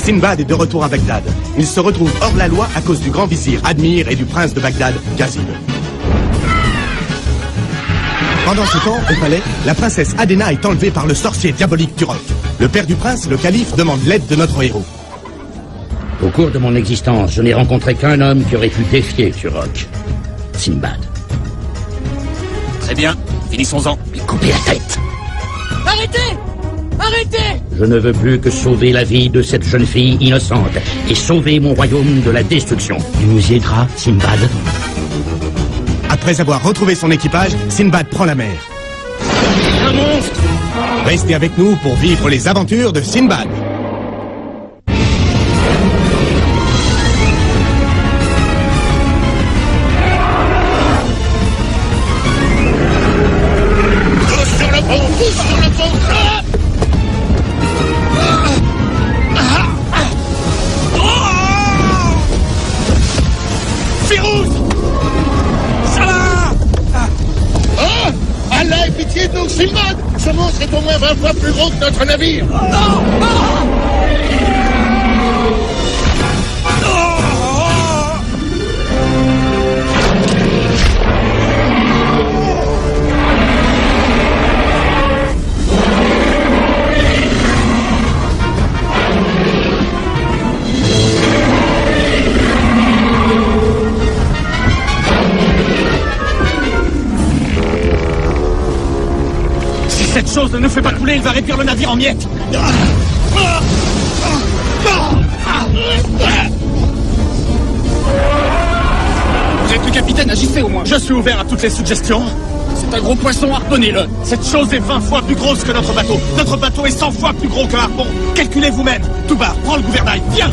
Sinbad est de retour à Bagdad. Il se retrouve hors la loi à cause du grand vizir Admir et du prince de Bagdad, Ghazib. Pendant ce temps, au palais, la princesse Adena est enlevée par le sorcier diabolique Turok. Le père du prince, le calife, demande l'aide de notre héros. Au cours de mon existence, je n'ai rencontré qu'un homme qui aurait pu défier Turok. Sinbad. Très bien, finissons-en. Lui couper la tête. Arrêtez! Arrêtez! Je ne veux plus que sauver la vie de cette jeune fille innocente et sauver mon royaume de la destruction. Tu nous aideras, Sinbad? Après avoir retrouvé son équipage, Sinbad prend la mer. Un monstre! Restez avec nous pour vivre les aventures de Sinbad. Sinbad, ce monstre est au moins 20 fois plus gros que notre navire. Cette chose ne nous fait pas couler, il va réduire le navire en miettes. Vous êtes le capitaine, agissez au moins. Je suis ouvert à toutes les suggestions. C'est un gros poisson, harponnez-le. Cette chose est 20 fois plus grosse que notre bateau. Notre bateau est 100 fois plus gros qu'un harpon. Calculez vous-même. Toubar, prends le gouvernail. Viens,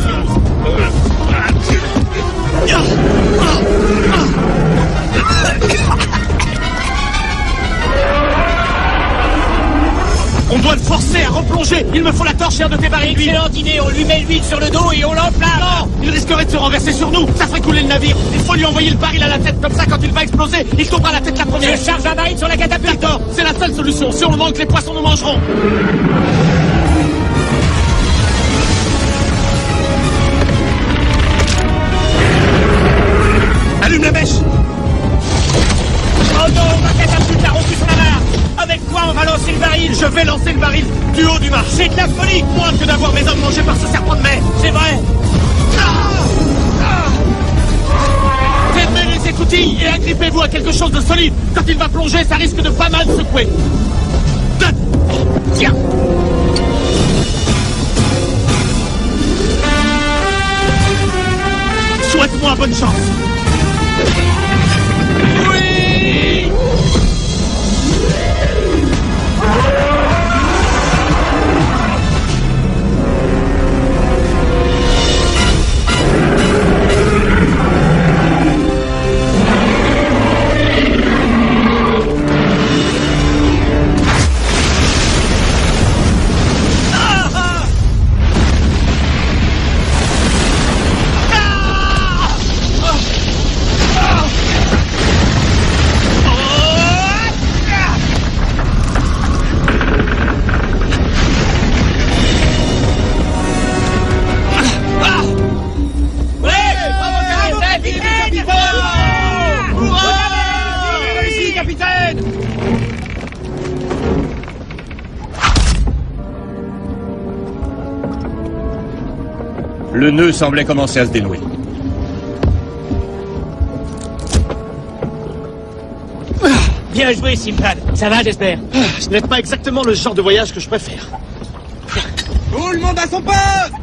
on doit le forcer à replonger. Il me faut la torche et un de tes barils d'huile. Excellente idée, on lui met l'huile sur le dos et on l'enflamme. Non, il risquerait de se renverser sur nous. Ça ferait couler le navire. Il faut lui envoyer le baril à la tête. Comme ça, quand il va exploser, il tombera la tête la première. Je charge un baril sur la catapulte. D'accord, c'est la seule solution. Si on le manque, les poissons nous mangeront. Allume la mèche. Oh non, ma catapulte a rompu son amarre. Avec quoi on va lancer le baril? Je vais lancer le baril du haut du mât. C'est de la folie. Moins que d'avoir mes hommes mangés par ce serpent de mer. C'est vrai. Fermez les écoutilles et agrippez-vous à quelque chose de solide. Quand il va plonger, ça risque de pas mal secouer. Tiens. Souhaite-moi bonne chance. Oui! Le nœud semblait commencer à se dénouer. Bien joué, Sinbad. Ça va, j'espère. Ce n'est pas exactement le genre de voyage que je préfère. Tout le monde à son poste!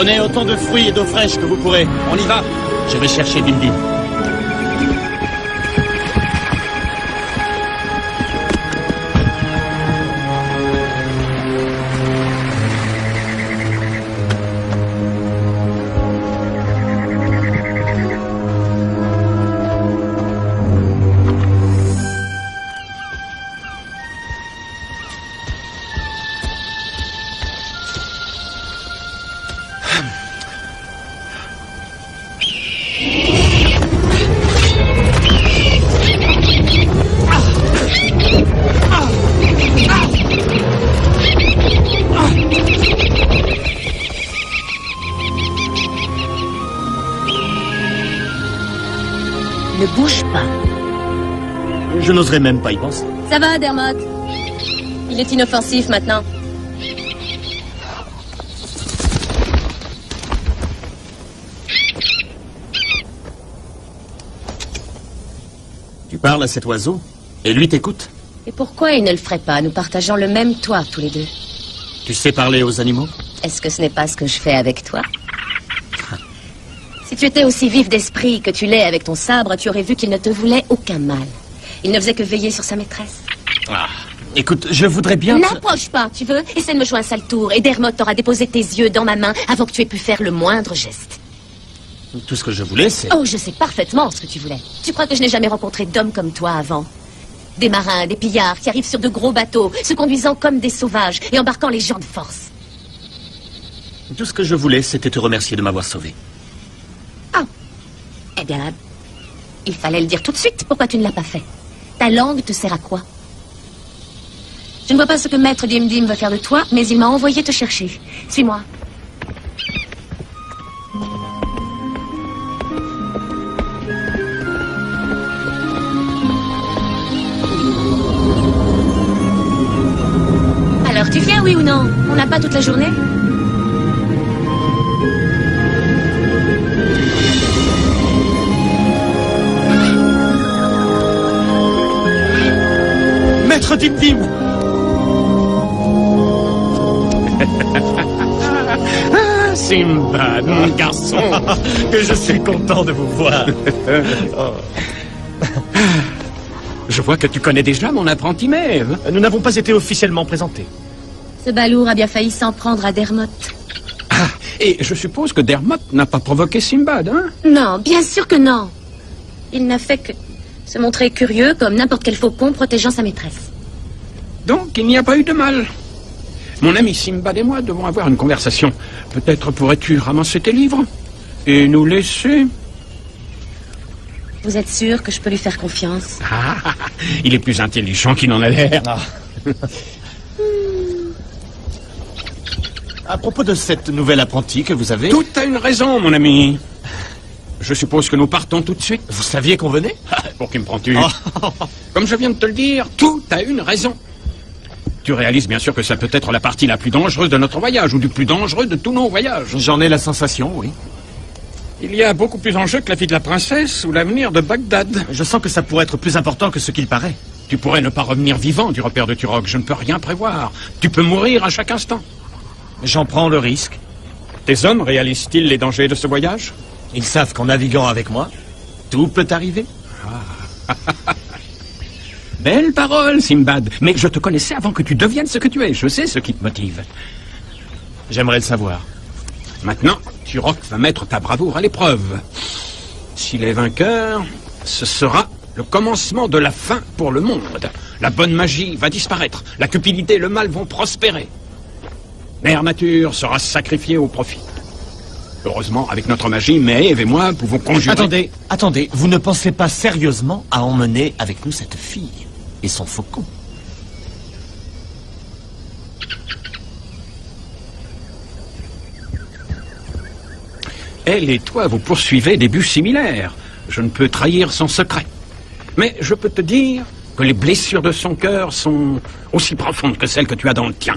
Prenez autant de fruits et d'eau fraîche que vous pourrez. On y va. Je vais chercher Dim Dim. Ne bouge pas. Je n'oserais même pas y penser. Ça va, Dermot? Il est inoffensif maintenant. Tu parles à cet oiseau et lui t'écoute? Et pourquoi il ne le ferait pas? Nous partageons le même toit, tous les deux. Tu sais parler aux animaux? Est-ce que ce n'est pas ce que je fais avec toi? Si tu étais aussi vif d'esprit que tu l'es avec ton sabre, tu aurais vu qu'il ne te voulait aucun mal. Il ne faisait que veiller sur sa maîtresse. Ah, écoute, je voudrais bien... N'approche pas, tu veux? Essaie de me jouer un sale tour et Dermot t'aura déposé tes yeux dans ma main avant que tu aies pu faire le moindre geste. Tout ce que je voulais, c'est... Oh, je sais parfaitement ce que tu voulais. Tu crois que je n'ai jamais rencontré d'hommes comme toi avant? Des marins, des pillards qui arrivent sur de gros bateaux, se conduisant comme des sauvages et embarquant les gens de force. Tout ce que je voulais, c'était te remercier de m'avoir sauvé. Eh bien, il fallait le dire tout de suite. Pourquoi tu ne l'as pas fait? Ta langue te sert à quoi? Je ne vois pas ce que Maître Dim Dim veut faire de toi, mais il m'a envoyé te chercher. Suis-moi. Alors, tu viens, oui ou non? On n'a pas toute la journée? Maître Dim Dim. Ah, Simbad, mon garçon, que je suis content de vous voir. Je vois que tu connais déjà mon apprenti Maeve. Nous n'avons pas été officiellement présentés. Ce balourd a bien failli s'en prendre à Dermot. Ah, et je suppose que Dermot n'a pas provoqué Simbad, hein? Non, bien sûr que non. Il n'a fait que se montrer curieux comme n'importe quel faucon protégeant sa maîtresse. Donc, il n'y a pas eu de mal. Mon ami Simbad et moi devons avoir une conversation. Peut-être pourrais-tu ramasser tes livres et nous laisser... Vous êtes sûr que je peux lui faire confiance? Ah, il est plus intelligent qu'il n'en a l'air. Ah. À propos de cette nouvelle apprentie que vous avez... Tout a une raison, mon ami. Je suppose que nous partons tout de suite. Vous saviez qu'on venait? Pour qui me prends-tu? Oh. Comme je viens de te le dire, tout a une raison. Tu réalises bien sûr que ça peut être la partie la plus dangereuse de notre voyage, ou du plus dangereux de tous nos voyages. J'en ai la sensation, oui. Il y a beaucoup plus en jeu que la vie de la princesse ou l'avenir de Bagdad. Je sens que ça pourrait être plus important que ce qu'il paraît. Tu pourrais ne pas revenir vivant du repère de Turok. Je ne peux rien prévoir. Tu peux mourir à chaque instant. J'en prends le risque. Tes hommes réalisent-ils les dangers de ce voyage? Ils savent qu'en naviguant avec moi, tout peut arriver. Belle parole, Simbad. Mais je te connaissais avant que tu deviennes ce que tu es. Je sais ce qui te motive. J'aimerais le savoir. Maintenant, Turok va mettre ta bravoure à l'épreuve. S'il est vainqueur, ce sera le commencement de la fin pour le monde. La bonne magie va disparaître. La cupidité et le mal vont prospérer. Mère Nature sera sacrifiée au profit. Heureusement, avec notre magie, Maeve et moi pouvons conjurer... Attendez, vous ne pensez pas sérieusement à emmener avec nous cette fille et son faucon? Elle et toi, vous poursuivez des buts similaires. Je ne peux trahir son secret. Mais je peux te dire que les blessures de son cœur sont aussi profondes que celles que tu as dans le tien.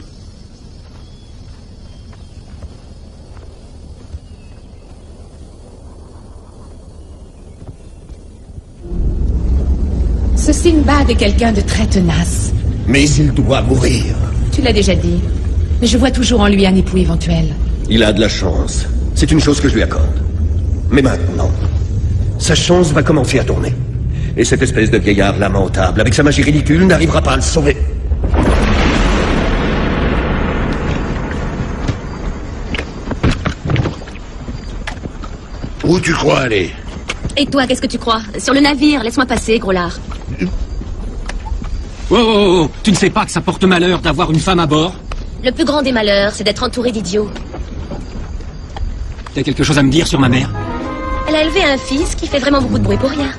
Ce Simbad est quelqu'un de très tenace. Mais il doit mourir. Tu l'as déjà dit. Mais je vois toujours en lui un époux éventuel. Il a de la chance. C'est une chose que je lui accorde. Mais maintenant, sa chance va commencer à tourner. Et cette espèce de vieillard lamentable, avec sa magie ridicule, n'arrivera pas à le sauver. Où tu crois aller? Et toi, qu'est-ce que tu crois? Sur le navire, laisse-moi passer, gros lard. Oh, tu ne sais pas que ça porte malheur d'avoir une femme à bord? Le plus grand des malheurs, c'est d'être entouré d'idiots. T'as quelque chose à me dire sur ma mère? Elle a élevé un fils qui fait vraiment beaucoup de bruit pour rien.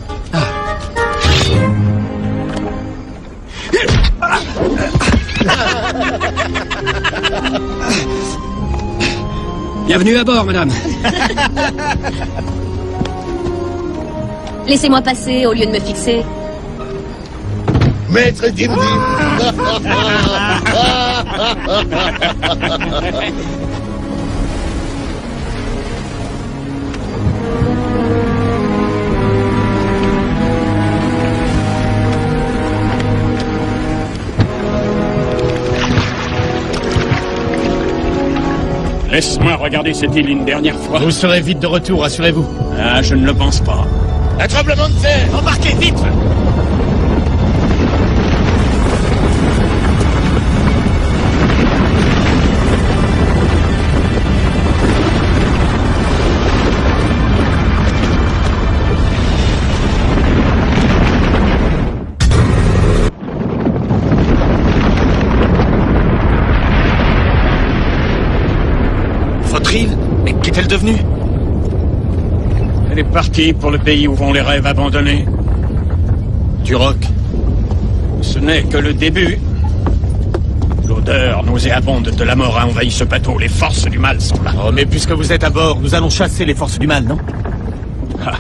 Bienvenue à bord, madame. Laissez-moi passer au lieu de me fixer. Maître Dim Dim. Laisse-moi regarder cette île une dernière fois. Vous serez vite de retour, rassurez-vous. Ah, je ne le pense pas. Un tremblement de terre. Embarquez, vite! Votre île? Mais qu'est-elle devenue? Elle est partie pour le pays où vont les rêves abandonnés. Turok. Ce n'est que le début. L'odeur nauséabonde de la mort a envahi ce bateau. Les forces du mal sont là. Oh, mais puisque vous êtes à bord, nous allons chasser les forces du mal, non? Ah.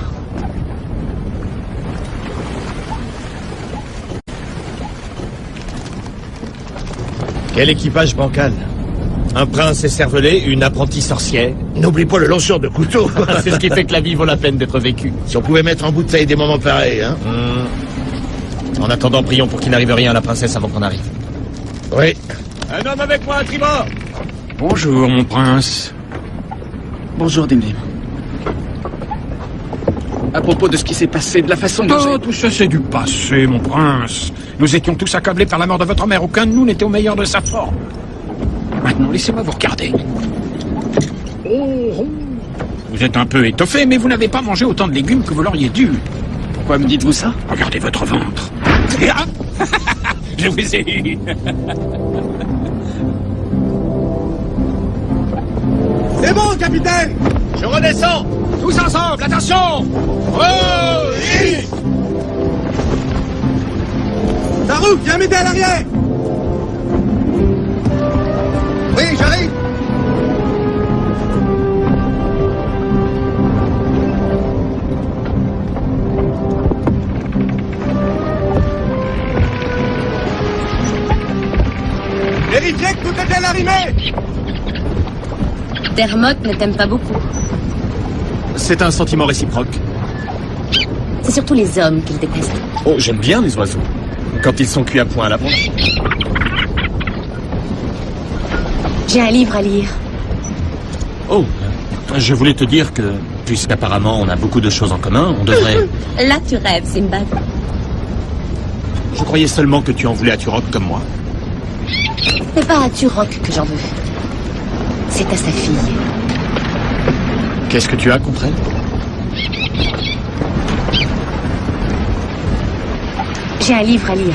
Quel équipage bancal? Un prince écervelé, une apprentie sorcière. N'oublie pas le lanceur de couteau. C'est ce qui fait que la vie vaut la peine d'être vécue. Si on pouvait mettre en bouteille des moments pareils, hein. En attendant, prions pour qu'il n'arrive rien à la princesse avant qu'on arrive. Oui. Un homme avec moi à tribord! Bonjour, mon prince. Bonjour, Dimdim. À propos de ce qui s'est passé, de la façon dont Oh, tout ça, c'est du passé, mon prince. Nous étions tous accablés par la mort de votre mère. Aucun de nous n'était au meilleur de sa forme. Maintenant, laissez-moi vous regarder. Vous êtes un peu étoffé, mais vous n'avez pas mangé autant de légumes que vous l'auriez dû. Pourquoi me dites-vous ça? Regardez votre ventre. Ah je vous ai eu. C'est bon, capitaine! Je redescends! Tous ensemble, attention! Oh! Zarouk, viens m'aider à l'arrière! Oui, j'arrive! Vérifiez que tout est bien arrimé! Dermot ne t'aime pas beaucoup. C'est un sentiment réciproque. C'est surtout les hommes qu'il déteste. Oh, j'aime bien les oiseaux. Quand ils sont cuits à point à la pompe. J'ai un livre à lire. Oh, je voulais te dire que, puisqu'apparemment on a beaucoup de choses en commun, on devrait... Là, tu rêves, Simbad. Je croyais seulement que tu en voulais à Turok comme moi. C'est pas à Turok que j'en veux. C'est à sa fille. Qu'est-ce que tu as contre elle? J'ai un livre à lire.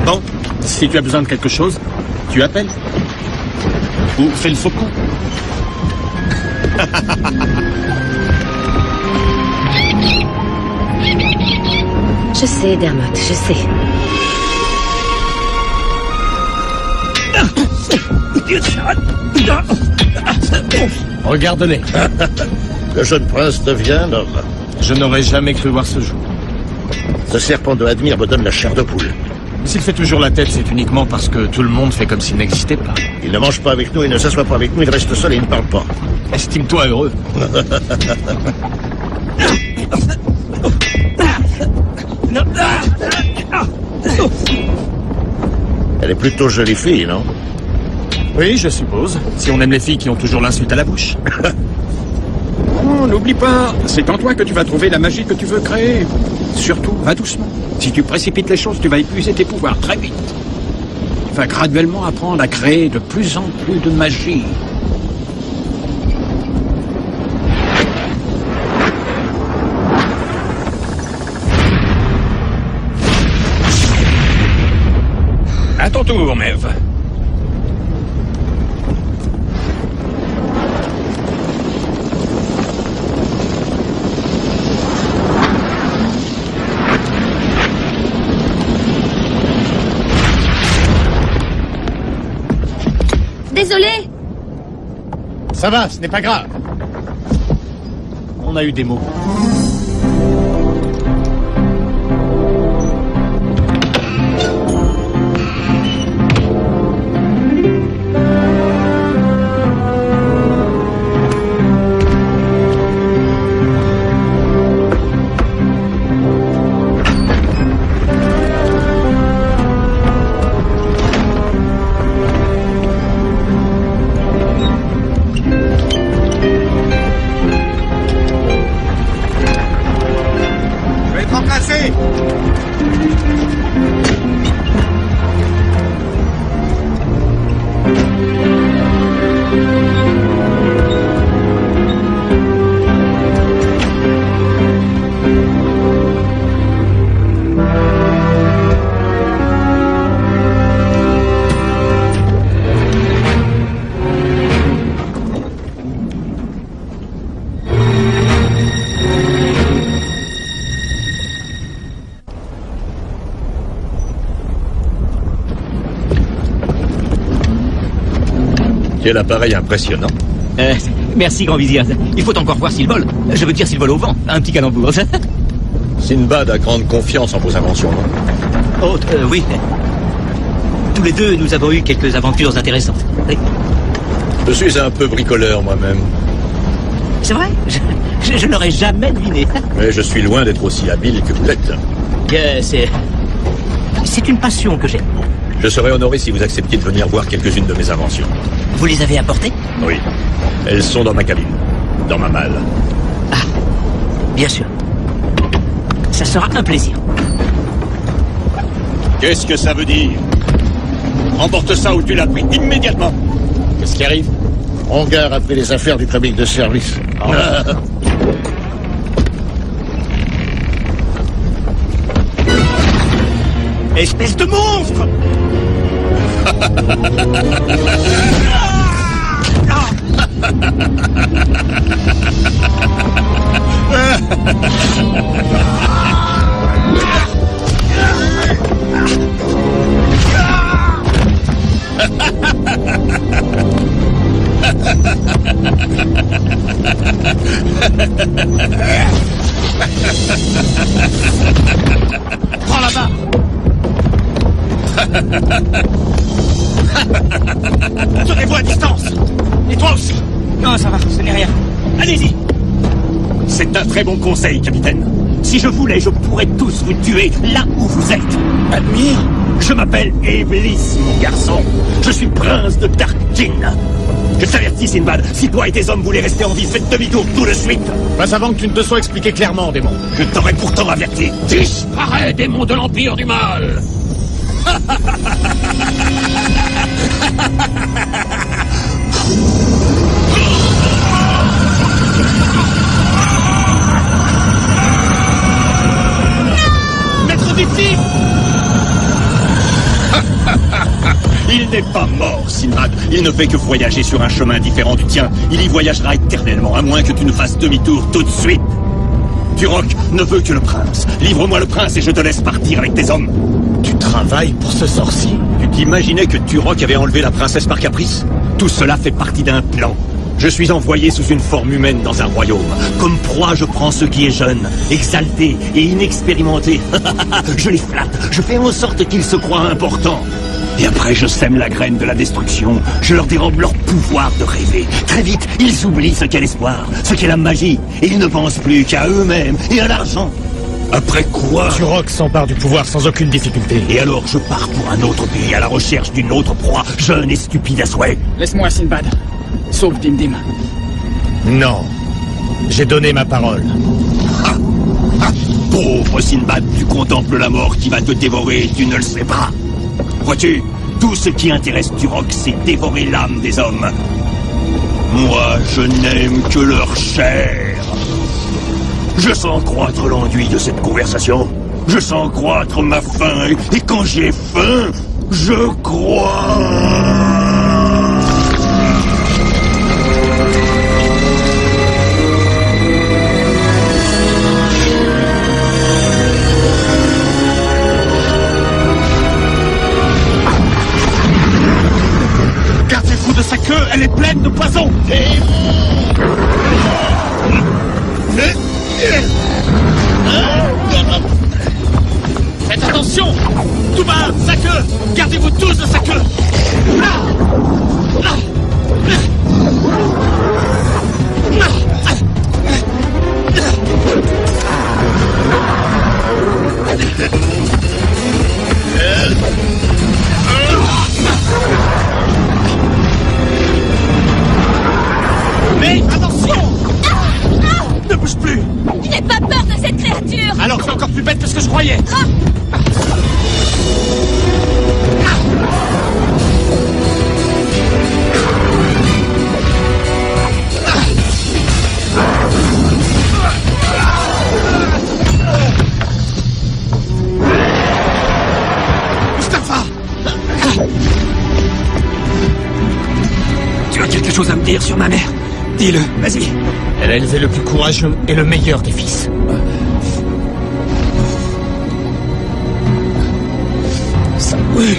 Bon, si tu as besoin de quelque chose, tu appelles. Ou fais le faucon. Je sais, Dermot, je sais. Regarde-les. Le jeune prince devient l'homme. Je n'aurais jamais cru voir ce jour. Ce serpent de Admir me donne la chair de poule. S'il fait toujours la tête, c'est uniquement parce que tout le monde fait comme s'il n'existait pas. Il ne mange pas avec nous, il ne s'assoit pas avec nous, il reste seul et il ne parle pas. Estime-toi heureux. Elle est plutôt jolie fille, non? Oui, je suppose. Si on aime les filles qui ont toujours l'insulte à la bouche. Oh, n'oublie pas, c'est en toi que tu vas trouver la magie que tu veux créer. Surtout, va doucement. Si tu précipites les choses, tu vas épuiser tes pouvoirs très vite. Tu vas graduellement apprendre à créer de plus en plus de magie. À ton tour, Mev. Désolé. Ça va, ce n'est pas grave. On a eu des mots. Quel appareil impressionnant. Merci, grand vizir. Il faut encore voir s'il vole. Je veux dire s'il vole au vent. Un petit calembour. Sinbad a grande confiance en vos inventions, non? Oh, oui. Tous les deux, nous avons eu quelques aventures intéressantes. Oui. Je suis un peu bricoleur moi-même. C'est vrai? Je n'aurais jamais deviné. Mais je suis loin d'être aussi habile que vous l'êtes. C'est une passion que j'ai. Je serais honoré si vous acceptiez de venir voir quelques-unes de mes inventions. Vous les avez apportées? Oui. Elles sont dans ma cabine. Dans ma malle. Ah, bien sûr. Ça sera un plaisir. Qu'est-ce que ça veut dire? Remporte ça où tu l'as pris, immédiatement. Qu'est-ce qui arrive? Rongar a pris les affaires du comique de service. Espèce de monstre! Prends la barre. Tenez-vous à distance. Et toi aussi. Non, ça va, ce n'est rien. Allez-y. C'est un très bon conseil, capitaine. Si je voulais, je pourrais tous vous tuer là où vous êtes. Admire. Je m'appelle Iblis, mon garçon. Je suis prince de Tarkin. Je t'avertis, Sinbad, si toi et tes hommes voulez rester en vie, faites demi-tour tout de suite. Pas avant que tu ne te sois expliqué clairement, démon. Je t'aurais pourtant averti. Disparais, démon de l'Empire du Mal. Maître Victime. Il n'est pas mort, Sinbad. Il ne fait que voyager sur un chemin différent du tien. Il y voyagera éternellement, à moins que tu ne fasses demi-tour tout de suite. Turok ne veut que le prince. Livre-moi le prince et je te laisse partir avec tes hommes. Tu travailles pour ce sorcier? Tu t'imaginais que Turok avait enlevé la princesse par caprice? Tout cela fait partie d'un plan. Je suis envoyé sous une forme humaine dans un royaume. Comme proie, je prends ce qui est jeune, exalté et inexpérimenté. Je les flatte, je fais en sorte qu'ils se croient importants. Et après, je sème la graine de la destruction. Je leur dérobe leur pouvoir de rêver. Très vite, ils oublient ce qu'est l'espoir, ce qu'est la magie. Et ils ne pensent plus qu'à eux-mêmes et à l'argent. Après quoi? Turok s'empare du pouvoir sans aucune difficulté. Et alors je pars pour un autre pays à la recherche d'une autre proie, jeune et stupide à souhait. Laisse-moi, Sinbad. Sauve Dim. Non. J'ai donné ma parole. Pauvre Sinbad, tu contemples la mort qui va te dévorer et tu ne le sais pas. Vois-tu, tout ce qui intéresse Turok, c'est dévorer l'âme des hommes. Moi, je n'aime que leur chair. Je sens croître l'enduit de cette conversation. Je sens croître ma faim. Et quand j'ai faim, je crois... Gardez-vous de sa queue, elle est pleine de poison. Faites attention! Tout bas, sa queue! Gardez-vous tous de sa queue! Mais attention! Ne bouge plus! Je n'ai pas peur de cette créature! Alors tu es encore plus bête que ce que je croyais! Mustapha! Tu as quelque chose à me dire sur ma mère? Dis-le, vas-y. Elle a élevé le plus courageux et le meilleur des fils. Ça brûle.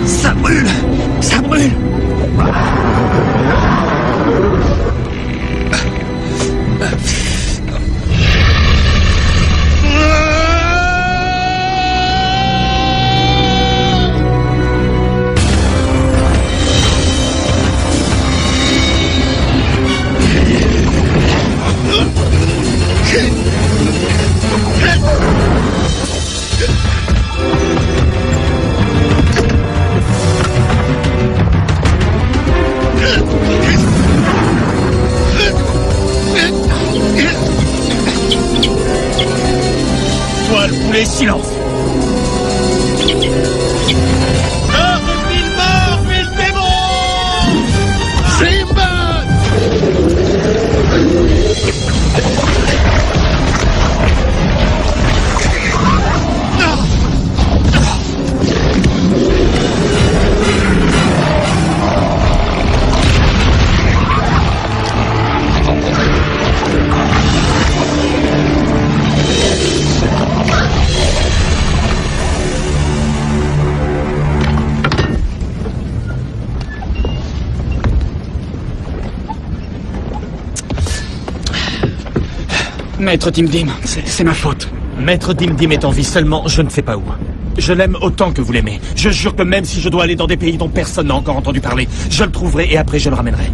Ça brûle. Ça brûle. Toi, le poulet, silence. Mort et le démon! Sinbad! Maître Dim, c'est ma faute. Maître Dim est en vie seulement, je ne sais pas où. Je l'aime autant que vous l'aimez. Je jure que même si je dois aller dans des pays dont personne n'a encore entendu parler, je le trouverai et après je le ramènerai.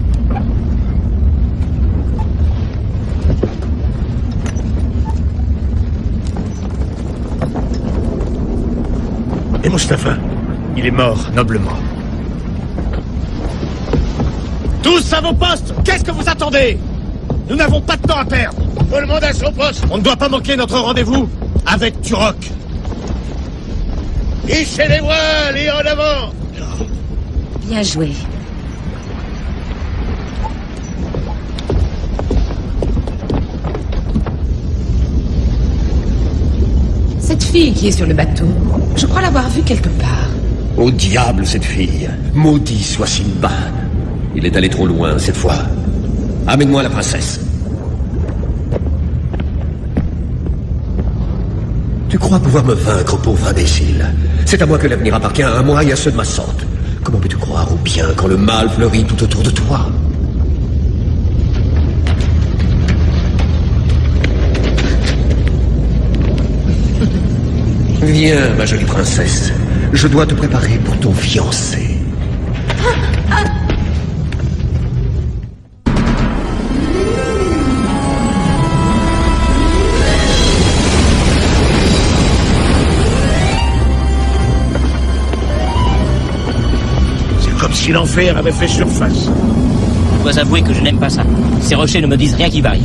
Et Mustapha, il est mort noblement. Tous à vos postes! Qu'est-ce que vous attendez? Nous n'avons pas de temps à perdre! Tout le monde à son poste! On ne doit pas manquer notre rendez-vous avec Turok. Hichez les voiles et en avant! Bien joué. Cette fille qui est sur le bateau, je crois l'avoir vue quelque part. Au diable, cette fille. Maudit soit Sinbad. Il est allé trop loin, cette fois. Amène-moi la princesse. Tu crois pouvoir me vaincre, pauvre imbécile? C'est à moi que l'avenir appartient, à moi et à ceux de ma sorte. Comment peux-tu croire au bien quand le mal fleurit tout autour de toi? Viens, ma jolie princesse. Je dois te préparer pour ton fiancé. si l'enfer avait fait surface. Je dois avouer que je n'aime pas ça. Ces rochers ne me disent rien qui varie.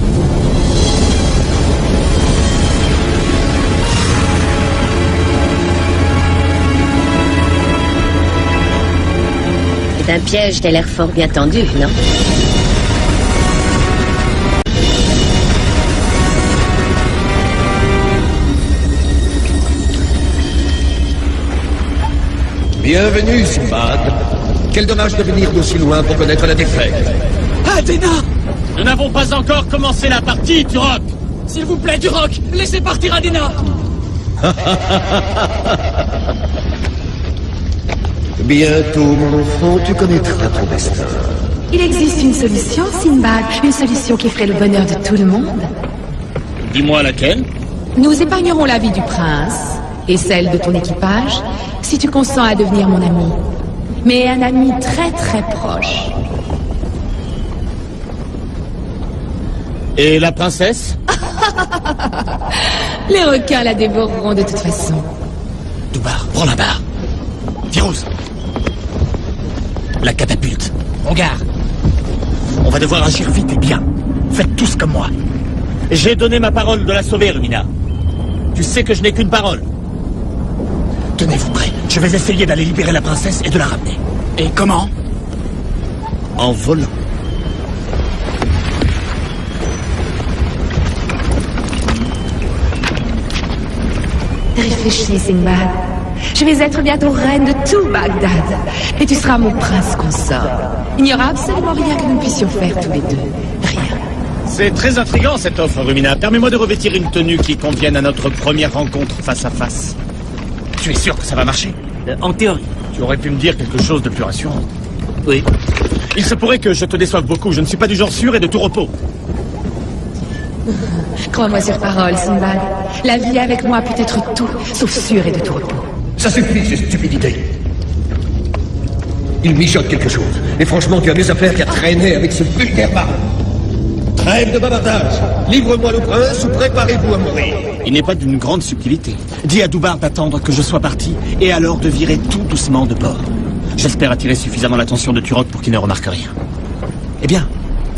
C'est un piège qui a l'air fort bien tendu, non? Bienvenue, Simbad. Quel dommage de venir d'aussi loin pour connaître la défaite. Athéna! Nous n'avons pas encore commencé la partie, Turok! S'il vous plaît, Turok, laissez partir Athéna! Bientôt, mon enfant, tu connaîtras ton destin. Il existe une solution, Sinbad. Une solution qui ferait le bonheur de tout le monde. Dis-moi laquelle? Nous épargnerons la vie du prince et celle de ton équipage si tu consens à devenir mon ami. Mais un ami très très proche. Et la princesse? Les requins la dévoreront de toute façon. Dubar, prends la barre. Firouz. La catapulte. On gare. On va devoir agir vite et bien. Faites tous comme moi. J'ai donné ma parole de la sauver, Lumina. Tu sais que je n'ai qu'une parole. Tenez-vous prêts. Je vais essayer d'aller libérer la princesse et de la ramener. Et comment? En volant. Réfléchis, Sinbad. Je vais être bientôt reine de tout Bagdad. Et tu seras mon prince consort. Il n'y aura absolument rien que nous puissions faire tous les deux. Rien. C'est très intriguant cette offre, Rumina. Permets-moi de revêtir une tenue qui convienne à notre première rencontre face à face. Tu es sûr que ça va marcher? En théorie. Tu aurais pu me dire quelque chose de plus rassurant. Oui. Il se pourrait que je te déçoive beaucoup. Je ne suis pas du genre sûr et de tout repos. Crois-moi sur parole, Sinbad. La vie avec moi peut être tout, sauf sûr et de tout repos. Ça suffit, ces stupidités. Il mijote quelque chose. Et franchement, tu as mieux à faire qu'à traîner avec ce vulgaire baron. Trêve de bavardage. Livre-moi le prince ou préparez-vous à mourir. Il n'est pas d'une grande subtilité. Dis à Dubar d'attendre que je sois parti et alors de virer tout doucement de bord. J'espère attirer suffisamment l'attention de Turok pour qu'il ne remarque rien. Eh bien,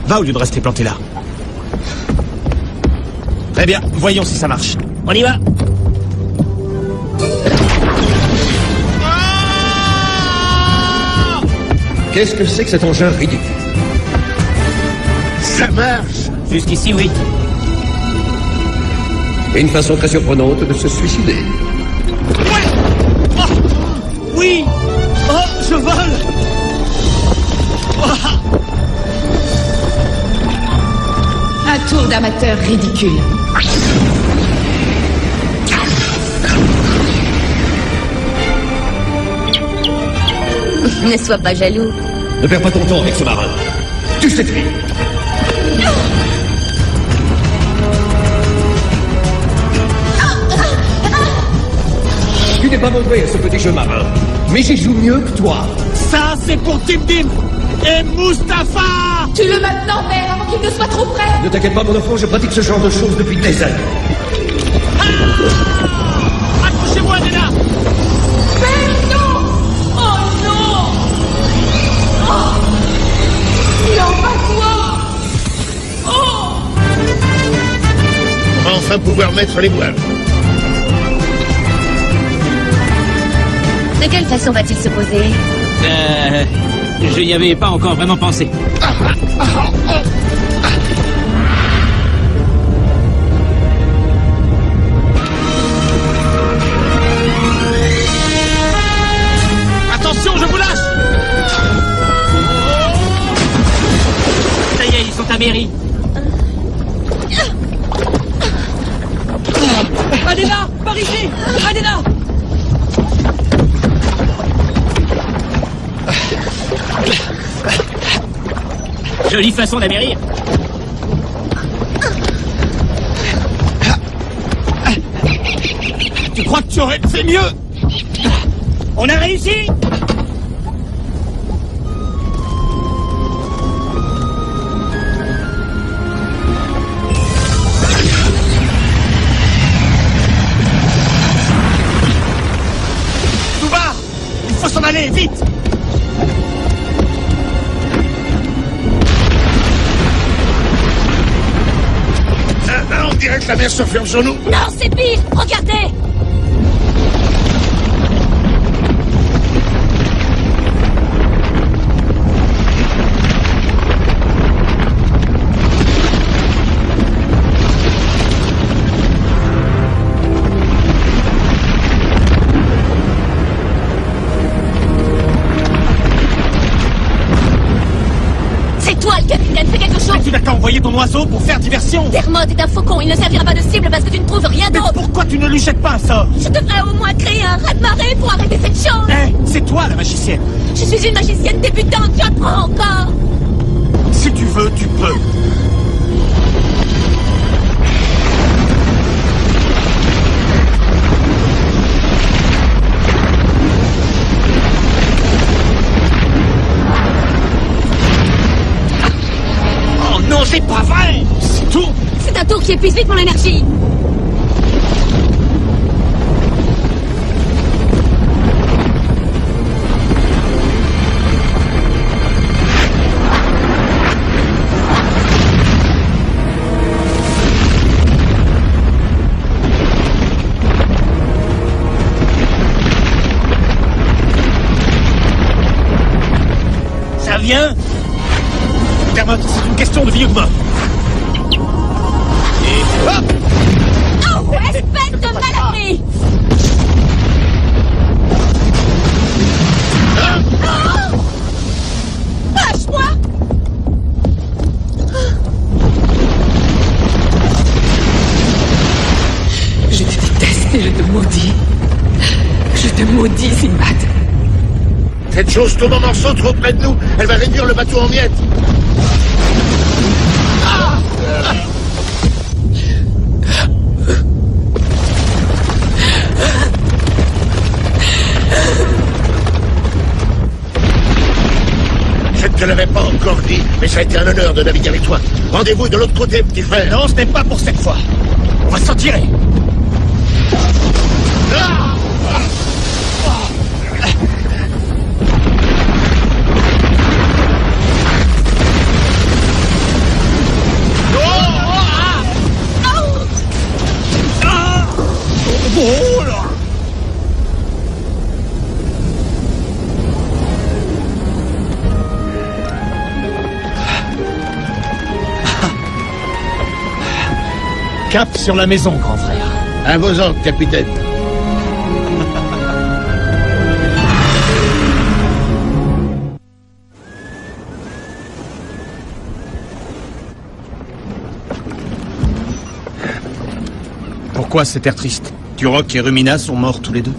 va au lieu de rester planté là. Très bien, voyons si ça marche. On y va. Qu'est-ce que c'est que cet engin ridicule? Ça marche! Jusqu'ici, oui. Et une façon très surprenante de se suicider. Ouais! Oh! Oui! Oh, je vole! Oh! Un tour d'amateur ridicule. Ne sois pas jaloux. Ne perds pas ton temps avec ce marin. Tu sais fuir. Tu n'es pas mauvais à ce petit jeu marin, mais j'y joue mieux que toi. Ça, c'est pour Tim Dim et Mustapha! Tue-le maintenant, mère, avant qu'il ne soit trop près. Ne t'inquiète pas, mon enfant, je pratique ce genre de choses depuis des années. Ah! Accrochez-vous, Athéna! Mais non! Oh non! Oh! Non, pas toi! Oh! On va enfin pouvoir mettre les voiles. De quelle façon va-t-il se poser? Je n'y avais pas encore vraiment pensé. Attention, je vous lâche! Ça y est, ils sont à Mairie. Athéna! Par ici! Athéna! Jolie façon d'amérir. Tu crois que tu aurais fait mieux? On a réussi! Touba! Il faut s'en aller, vite! dirait que la mer se ferme sur nous. Non, c'est pire. Regardez. Tu n'as qu'à envoyer ton oiseau pour faire diversion. Dermot est un faucon, il ne servira pas de cible parce que tu ne trouves rien d'autre. Pourquoi tu ne lui jettes pas un sort? Je devrais au moins créer un raz-de-marée pour arrêter cette chose. C'est toi la magicienne. Je suis une magicienne débutante, j'apprends encore. Si tu veux, tu peux. Non, c'est pas vrai! C'est tout! C'est un tour qui épuise vite mon énergie! Ça vient? Dermot, c'est une question de vie ou de mort. Et hop! Oh, espèce de maladie! Lâche-moi! Je te déteste et je te maudis. Je te maudis, Sinbad. Cette chose tombe en morceaux trop près de nous. Elle va réduire le bateau en miettes. Je ne te l'avais pas encore dit, mais ça a été un honneur de naviguer avec toi. Rendez-vous de l'autre côté, petit frère. Non, ce n'est pas pour cette fois. On va s'en tirer. Oh là! Cap sur la maison, grand frère. À vos ordres, capitaine. Pourquoi cet air triste? Turok et Rumina sont morts tous les deux?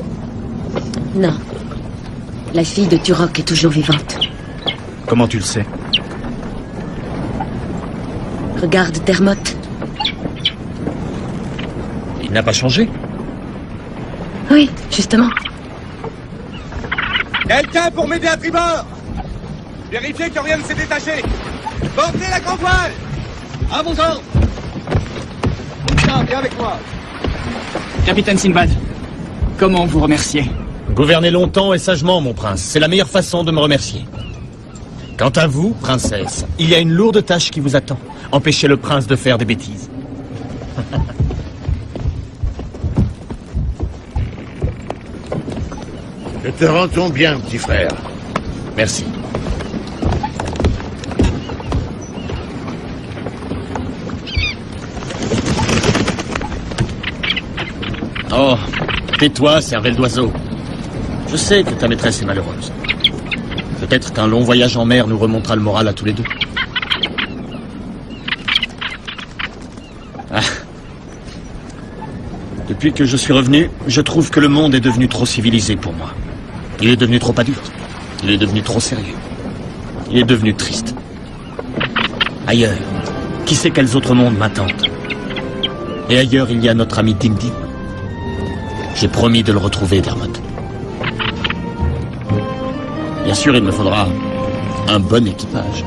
Non. La fille de Turok est toujours vivante. Comment tu le sais? Regarde Dermot. Il n'a pas changé? Oui, justement. Quelqu'un pour m'aider à tribord! Vérifiez que rien ne s'est détaché! Portez la grand voile! À vos ordres! Viens avec moi! Capitaine Sinbad, comment vous remercier? Gouvernez longtemps et sagement, mon prince. C'est la meilleure façon de me remercier. Quant à vous, princesse, il y a une lourde tâche qui vous attend. Empêchez le prince de faire des bêtises. Je te rends ton bien, petit frère. Merci. Oh, tais-toi, cervelle d'oiseau. Je sais que ta maîtresse est malheureuse. Peut-être qu'un long voyage en mer nous remontera le moral à tous les deux. Ah. Depuis que je suis revenu, je trouve que le monde est devenu trop civilisé pour moi. Il est devenu trop adulte. Il est devenu trop sérieux. Il est devenu triste. Ailleurs, qui sait quels autres mondes m'attendent? Et ailleurs, il y a notre ami Dim Dim. J'ai promis de le retrouver, Dermot. Bien sûr, il me faudra un bon équipage.